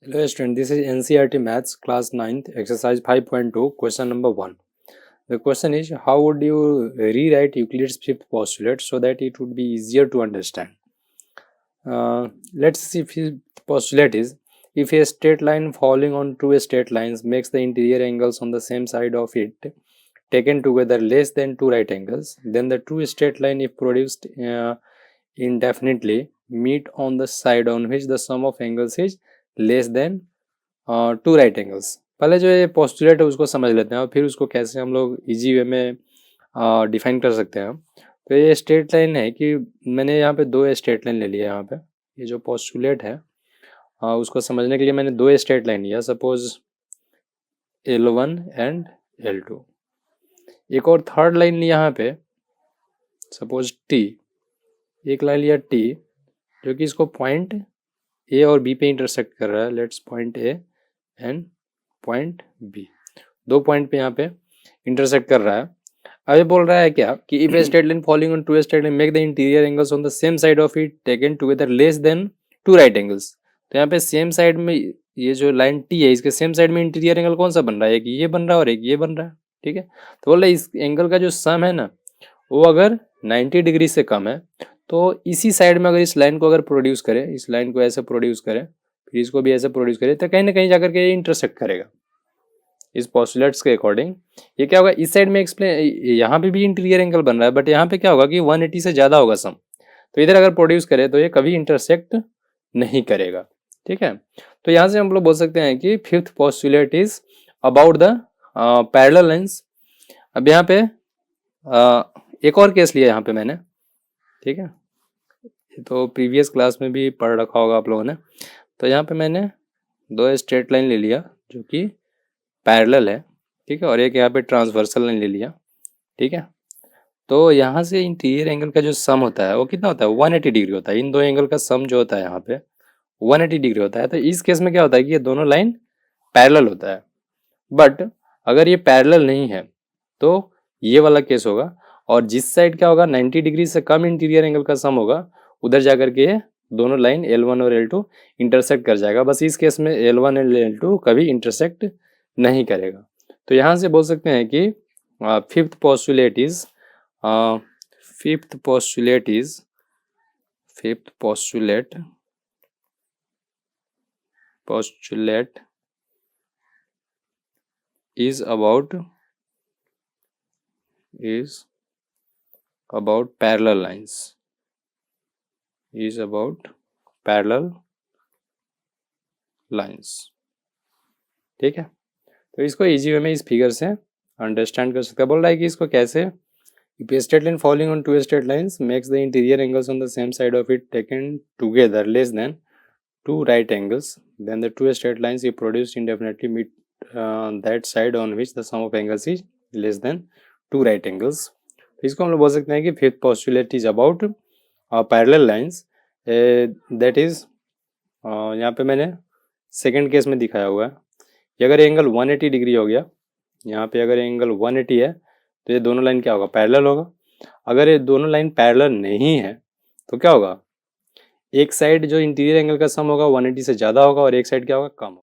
Hello student, this is NCERT Maths class 9th exercise 5.2 question number 1. The question is, how would you rewrite Euclid's fifth postulate so that it would be easier to understand? Let's see. Fifth postulate is, if a straight line falling on two straight lines makes the interior angles on the same side of it taken together less than two right angles, then the two straight line, if produced indefinitely, meet on the side on which the sum of angles is less than two right angles. पहले जो ये postulate है उसको समझ लेते हैं और फिर उसको कैसे हम लोग इजी वे में डिफाइन कर सकते हैं। तो ये स्ट्रेट लाइन है कि मैंने यहाँ पे दो स्ट्रेट लाइन ले लिया। यहाँ पे ये जो पोस्टुलेट है उसको समझने के लिए मैंने दो स्ट्रेट लाइन लिया, सपोज L1 एंड L2। एक और थर्ड लाइन लिया यहाँ पे, सपोज T। एक लाइन लिया T जो कि इसको पॉइंट ए और बी पे इंटरसेक्ट कर रहा है। Let's point A and point B, दो पॉइंट पे यहाँ पे इंटरसेक्ट कर रहा है। अब ये बोल रहा है क्या कि if a straight line following on two straight line make the interior angles on the same side of it taken together less than two right angles. तो यहाँ पे सेम साइड में ये जो लाइन टी है इसके सेम साइड में interior angle कौन सा बन रहा है? एक ये बन रहा है और एक ये बन रहा है। ठीक है, तो बोल रहा है इस एंगल का जो सम है ना वो अगर 90 डिग्री से कम है तो इसी साइड में अगर इस लाइन को अगर प्रोड्यूस करें, इस लाइन को ऐसे प्रोड्यूस करें, फिर इसको भी ऐसे प्रोड्यूस करें, तो कहीं ना कहीं जाकर के ये इंटरसेक्ट करेगा। इस पोस्टुलेट्स के अकॉर्डिंग ये क्या होगा, इस साइड में एक्सप्लेन, यहाँ पे भी इंटीरियर एंगल बन रहा है बट यहाँ पे क्या होगा कि 180 से ज़्यादा होगा सम, तो इधर अगर प्रोड्यूस करे तो ये कभी इंटरसेक्ट नहीं करेगा। ठीक है, तो यहाँ से हम लोग बोल सकते हैं कि fifth postulate is about the parallel lines. अब यहाँ पे एक और केस लिया यहाँ पे मैंने। ठीक है, ये तो प्रीवियस क्लास में भी पढ़ रखा होगा आप लोगों ने। तो यहाँ पे मैंने दो स्ट्रेट लाइन ले लिया जो कि पैरेलल है। ठीक है, और एक यहाँ पे ट्रांसवर्सल लाइन ले लिया। ठीक है, तो यहाँ से इंटीरियर एंगल का जो सम होता है वो कितना होता है? 180 डिग्री होता है। इन दो एंगल का सम जो होता है यहाँ पे 180 डिग्री होता है। तो इस केस में क्या होता है कि ये दोनों लाइन पैरेलल होता है। बट अगर ये पैरेलल नहीं है तो ये वाला केस होगा, और जिस साइड क्या होगा 90 डिग्री से कम इंटीरियर एंगल का सम होगा उधर जाकर के दोनों लाइन L1 और L2 इंटरसेक्ट कर जाएगा। बस इस केस में L1 और L2 कभी इंटरसेक्ट नहीं करेगा। तो यहाँ से बोल सकते हैं कि fifth postulate is about parallel lines, ठीक है, तो इसको इजी वे में इस फिगर से अंडरस्टैंड कर सकते हैं। बोल रहा है कि इसको कैसे, if a straight line falling on two straight lines makes the interior angles on the same side of it taken together less than two right angles, then the two straight lines if produced indefinitely meet that side on which the sum of angles is less than two right angles। तो इसको हम लोग बोल सकते हैं कि fifth postulate is about parallel lines. That is यहाँ पे मैंने सेकंड केस में दिखाया हुआ है कि अगर एंगल 180 डिग्री हो गया, यहाँ पे अगर एंगल 180 है तो ये दोनों लाइन क्या होगा? पैरेलल होगा। अगर ये दोनों लाइन पैरेलल नहीं है तो क्या होगा? एक साइड जो इंटीरियर एंगल का सम होगा 180 से ज़्यादा होगा और एक साइड क्या होगा? कम होगा।